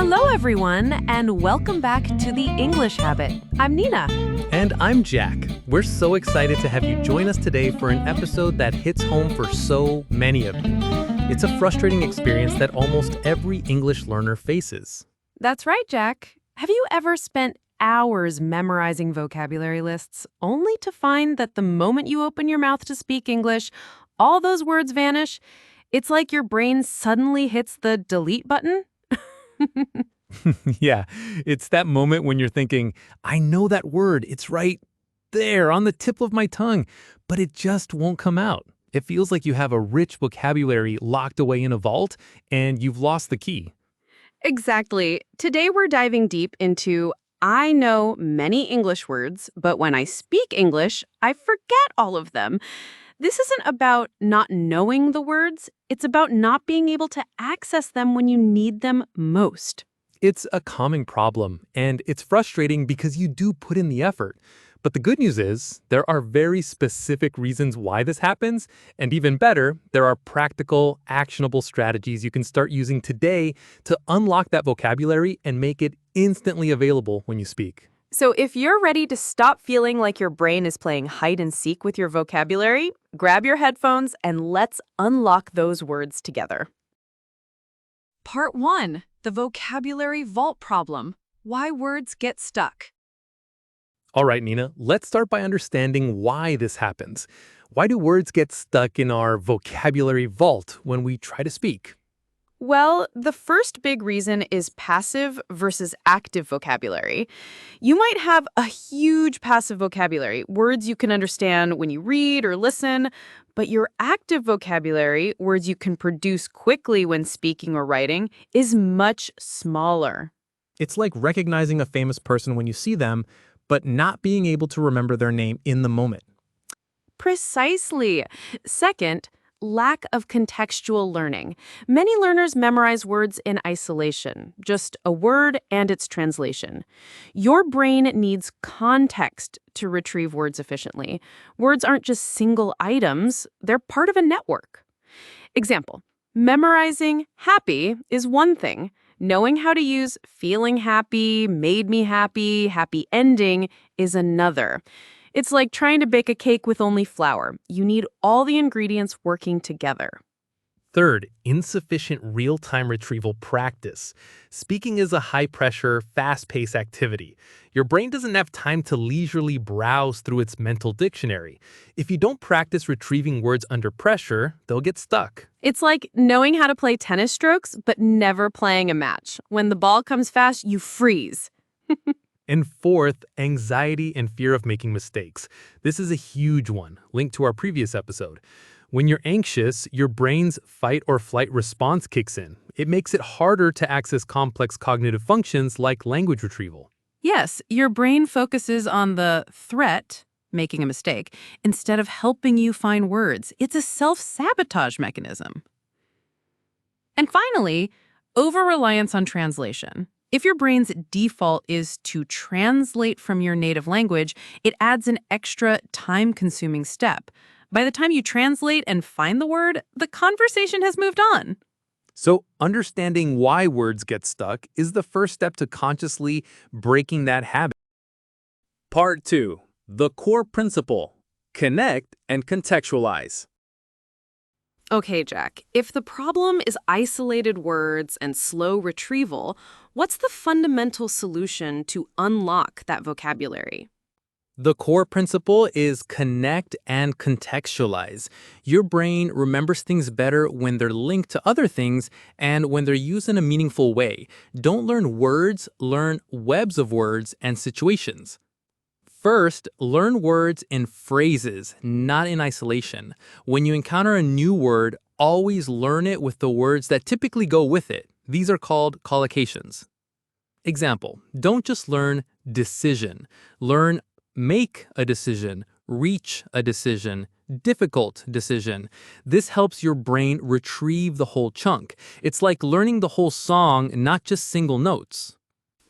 Hello, everyone, and welcome back to The English Habit. I'm Nina. And I'm Jack. We're so excited to have you join us today for an episode that hits home for so many of you. It's a frustrating experience that almost every English learner faces. That's right, Jack. Have you ever spent hours memorizing vocabulary lists only to find that the moment you open your mouth to speak English, all those words vanish? It's like your brain suddenly hits the delete button. Yeah, it's that moment when you're thinking, I know that word, it's right there on the tip of my tongue, but it just won't come out. It feels like you have a rich vocabulary locked away in a vault and you've lost the key. Exactly. Today we're diving deep into I know many English words, but when I speak English, I forget all of them. This isn't about not knowing the words. It's about not being able to access them when you need them most. It's a common problem, and it's frustrating because you do put in the effort. But the good news is, there are very specific reasons why this happens, and even better, there are practical, actionable strategies you can start using today to unlock that vocabulary and make it instantly available when you speak. So if you're ready to stop feeling like your brain is playing hide and seek with your vocabulary, grab your headphones and let's unlock those words together. Part 1. The Vocabulary Vault Problem. Why words get stuck. All right, Nina, let's start by understanding why this happens. Why do words get stuck in our vocabulary vault when we try to speak? Well, the first big reason is passive versus active vocabulary. You might have a huge passive vocabulary, words you can understand when you read or listen, but your active vocabulary, words you can produce quickly when speaking or writing, is much smaller. It's like recognizing a famous person when you see them, but not being able to remember their name in the moment. Precisely. Second, lack of contextual learning. Many learners memorize words in isolation, just a word and its translation. Your brain needs context to retrieve words efficiently. Words aren't just single items, they're part of a network. Example, memorizing happy is one thing. Knowing how to use feeling happy, made me happy, happy ending is another. It's like trying to bake a cake with only flour. You need all the ingredients working together. Third, insufficient real-time retrieval practice. Speaking is a high-pressure, fast-paced activity. Your brain doesn't have time to leisurely browse through its mental dictionary. If you don't practice retrieving words under pressure, they'll get stuck. It's like knowing how to play tennis strokes, but never playing a match. When the ball comes fast, you freeze. And fourth, anxiety and fear of making mistakes. This is a huge one, linked to our previous episode. When you're anxious, your brain's fight or flight response kicks in. It makes it harder to access complex cognitive functions like language retrieval. Yes, your brain focuses on the threat, making a mistake, instead of helping you find words. It's a self-sabotage mechanism. And finally, over-reliance on translation. If your brain's default is to translate from your native language, it adds an extra time-consuming step. By the time you translate and find the word, the conversation has moved on. So understanding why words get stuck is the first step to consciously breaking that habit. Part 2. The core principle. Connect and contextualize. Okay, Jack, if the problem is isolated words and slow retrieval, what's the fundamental solution to unlock that vocabulary? The core principle is connect and contextualize. Your brain remembers things better when they're linked to other things and when they're used in a meaningful way. Don't learn words, learn webs of words and situations. First, learn words in phrases, not in isolation. When you encounter a new word, always learn it with the words that typically go with it. These are called collocations. Example, don't just learn decision. Learn make a decision, reach a decision, difficult decision. This helps your brain retrieve the whole chunk. It's like learning the whole song, not just single notes.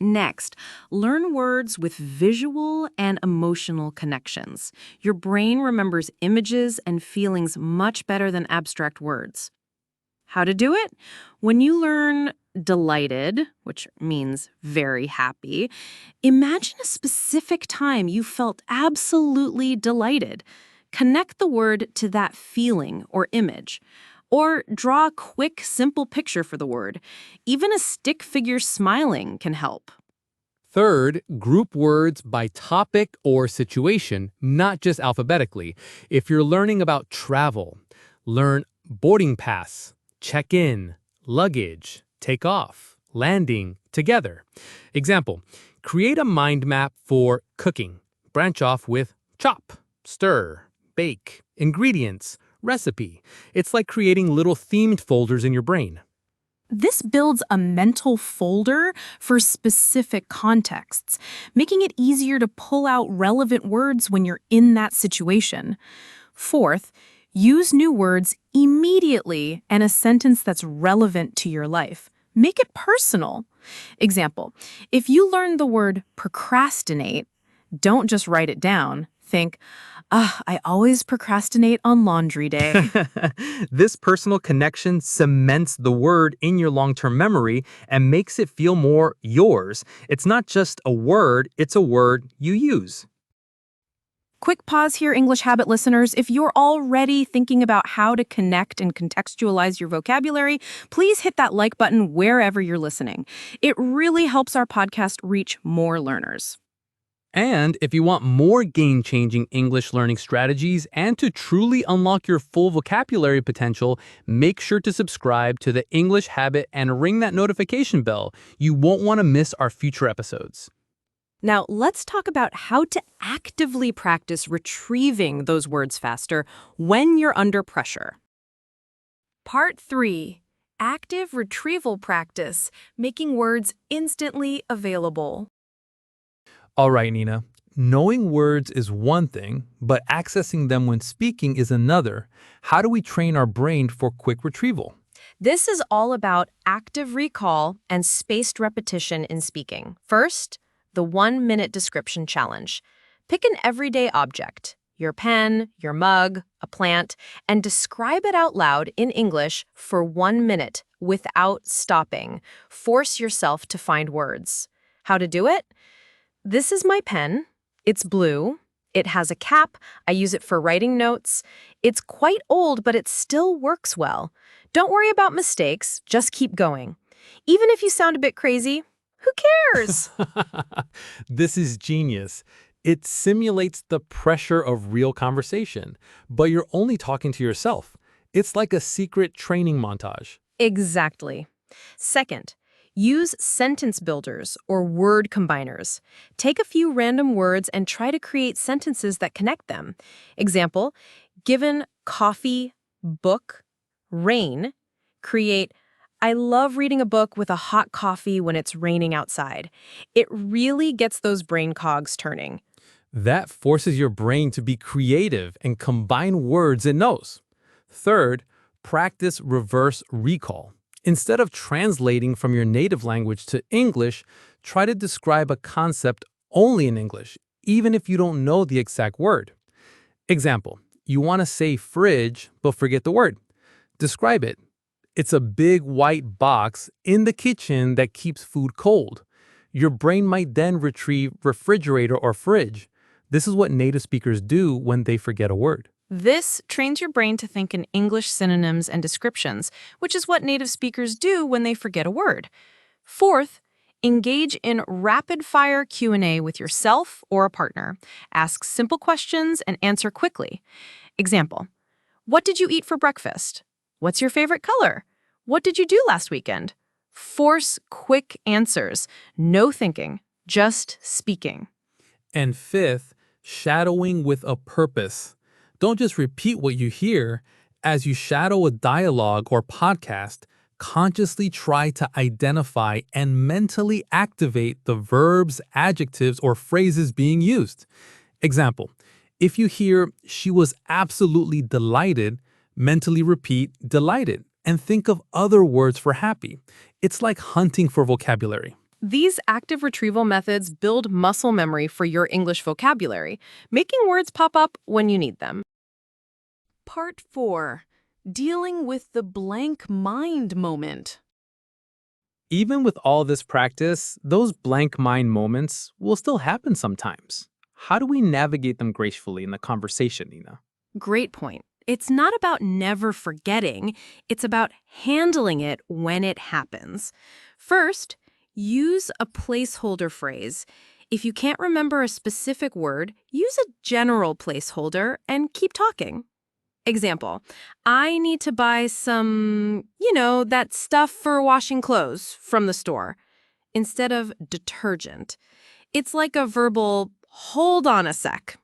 Next, learn words with visual and emotional connections. Your brain remembers images and feelings much better than abstract words. How to do it? When you learn delighted, which means very happy. Imagine a specific time you felt absolutely delighted. Connect the word to that feeling or image. Or draw a quick, simple picture for the word. Even a stick figure smiling can help. Third, group words by topic or situation, not just alphabetically. If you're learning about travel, learn boarding pass, check in, luggage, take off, landing, together. Example, create a mind map for cooking. Branch off with chop, stir, bake, ingredients, recipe. It's like creating little themed folders in your brain. This builds a mental folder for specific contexts, making it easier to pull out relevant words when you're in that situation. Fourth, use new words immediately in a sentence that's relevant to your life. Make it personal. Example, if you learn the word procrastinate, don't just write it down. Think, I always procrastinate on laundry day. This personal connection cements the word in your long-term memory and makes it feel more yours. It's not just a word, it's a word you use. Quick pause here, English Habit listeners. If you're already thinking about how to connect and contextualize your vocabulary, please hit that like button wherever you're listening. It really helps our podcast reach more learners. And if you want more game-changing English learning strategies and to truly unlock your full vocabulary potential, make sure to subscribe to the English Habit and ring that notification bell. You won't want to miss our future episodes. Now, let's talk about how to actively practice retrieving those words faster when you're under pressure. Part 3. Active retrieval practice, making words instantly available. All right, Nina. Knowing words is one thing, but accessing them when speaking is another. How do we train our brain for quick retrieval? This is all about active recall and spaced repetition in speaking. First, the 1-minute description challenge. Pick an everyday object, your pen, your mug, a plant, and describe it out loud in English for 1 minute without stopping. Force yourself to find words. How to do it? This is my pen. It's blue. It has a cap. I use it for writing notes. It's quite old, but it still works well. Don't worry about mistakes. Just keep going. Even if you sound a bit crazy, who cares? This is genius. It simulates the pressure of real conversation, but you're only talking to yourself. It's like a secret training montage. Exactly. Second, use sentence builders or word combiners. Take a few random words and try to create sentences that connect them. Example, given coffee, book, rain, create I love reading a book with a hot coffee when it's raining outside. It really gets those brain cogs turning. That forces your brain to be creative and combine words it knows. Third, practice reverse recall. Instead of translating from your native language to English, try to describe a concept only in English, even if you don't know the exact word. Example, you want to say fridge, but forget the word. Describe it. It's a big white box in the kitchen that keeps food cold. Your brain might then retrieve refrigerator or fridge. This is what native speakers do when they forget a word. This trains your brain to think in English synonyms and descriptions, which is what native speakers do when they forget a word. Fourth, engage in rapid-fire Q&A with yourself or a partner. Ask simple questions and answer quickly. Example, what did you eat for breakfast? What's your favorite color? What did you do last weekend? Force quick answers. No thinking, just speaking. And fifth, shadowing with a purpose. Don't just repeat what you hear. As you shadow a dialogue or podcast, consciously try to identify and mentally activate the verbs, adjectives, or phrases being used. Example, if you hear, she was absolutely delighted, mentally repeat delighted and think of other words for happy. It's like hunting for vocabulary. These active retrieval methods build muscle memory for your English vocabulary, making words pop up when you need them. Part 4. Dealing with the blank mind moment. Even with all this practice, those blank mind moments will still happen sometimes. How do we navigate them gracefully in the conversation, Nina? Great point. It's not about never forgetting, it's about handling it when it happens. First, use a placeholder phrase. If you can't remember a specific word, use a general placeholder and keep talking. Example, I need to buy some, that stuff for washing clothes from the store, instead of detergent. It's like a verbal, hold on a sec.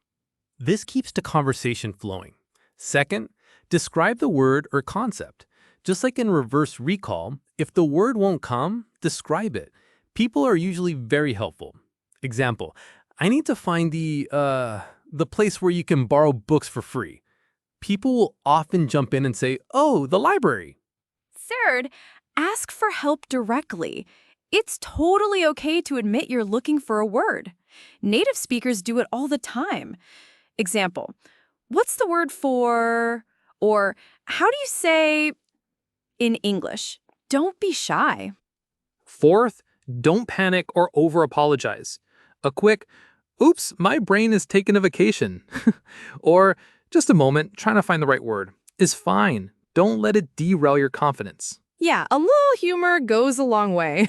This keeps the conversation flowing. Second, describe the word or concept. Just like in reverse recall, if the word won't come, describe it. People are usually very helpful. Example, I need to find the place where you can borrow books for free. People will often jump in and say, oh, the library. Third, ask for help directly. It's totally okay to admit you're looking for a word. Native speakers do it all the time. Example, what's the word for, or how do you say in English? Don't be shy. Fourth, don't panic or over-apologize. A quick, oops, my brain is taking a vacation, or just a moment, trying to find the right word, is fine. Don't let it derail your confidence. Yeah, a little humor goes a long way.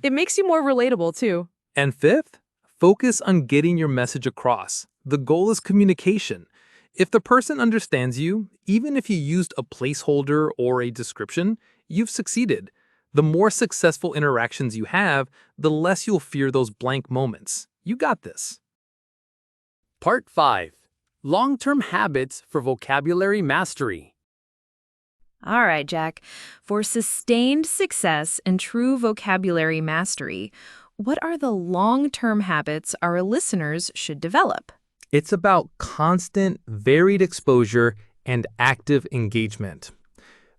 It makes you more relatable, too. And fifth, focus on getting your message across. The goal is communication. If the person understands you, even if you used a placeholder or a description, you've succeeded. The more successful interactions you have, the less you'll fear those blank moments. You got this. Part 5. Long-term habits for vocabulary mastery. All right, Jack. For sustained success and true vocabulary mastery, what are the long-term habits our listeners should develop? It's about constant, varied exposure and active engagement.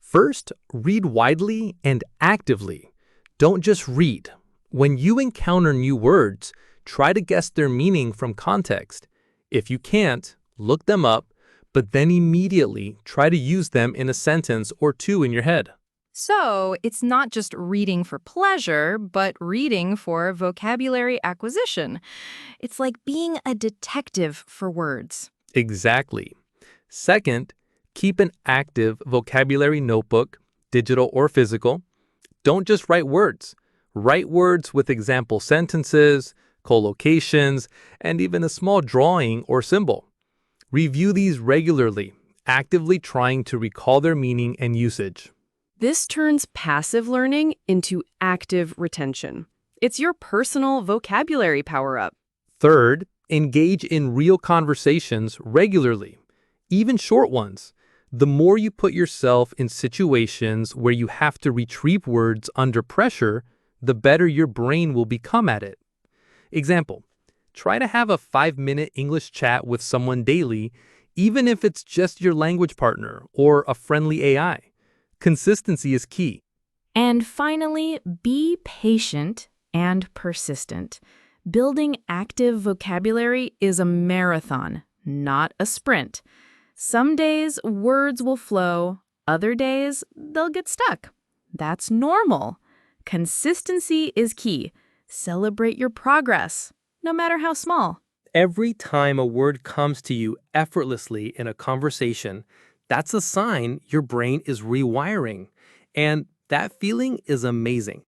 First, read widely and actively. Don't just read. When you encounter new words, try to guess their meaning from context. If you can't, look them up, but then immediately try to use them in a sentence or two in your head. So, it's not just reading for pleasure, but reading for vocabulary acquisition. It's like being a detective for words. Exactly. Second, keep an active vocabulary notebook, digital or physical. Don't just write words. Write words with example sentences, collocations, and even a small drawing or symbol. Review these regularly, actively trying to recall their meaning and usage. This turns passive learning into active retention. It's your personal vocabulary power-up. Third, engage in real conversations regularly, even short ones. The more you put yourself in situations where you have to retrieve words under pressure, the better your brain will become at it. Example, try to have a 5-minute English chat with someone daily, even if it's just your language partner or a friendly AI. Consistency is key. And finally, be patient and persistent. Building active vocabulary is a marathon, not a sprint. Some days, words will flow. Other days, they'll get stuck. That's normal. Consistency is key. Celebrate your progress, no matter how small. Every time a word comes to you effortlessly in a conversation, that's a sign your brain is rewiring. And that feeling is amazing.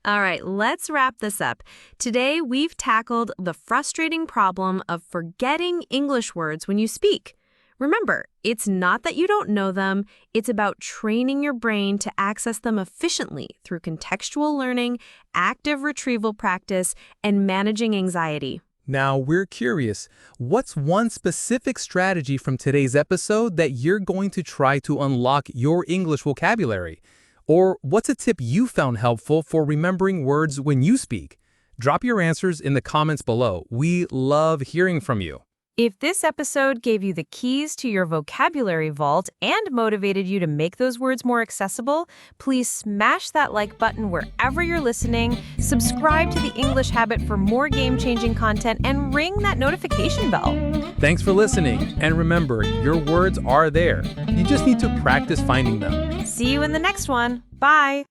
All right, let's wrap this up. Today, we've tackled the frustrating problem of forgetting English words when you speak. Remember, it's not that you don't know them, it's about training your brain to access them efficiently through contextual learning, active retrieval practice, and managing anxiety. Now, we're curious, what's one specific strategy from today's episode that you're going to try to unlock your English vocabulary? Or what's a tip you found helpful for remembering words when you speak? Drop your answers in the comments below. We love hearing from you. If this episode gave you the keys to your vocabulary vault and motivated you to make those words more accessible, please smash that like button wherever you're listening, subscribe to The English Habit for more game-changing content, and ring that notification bell. Thanks for listening, and remember, your words are there. You just need to practice finding them. See you in the next one. Bye.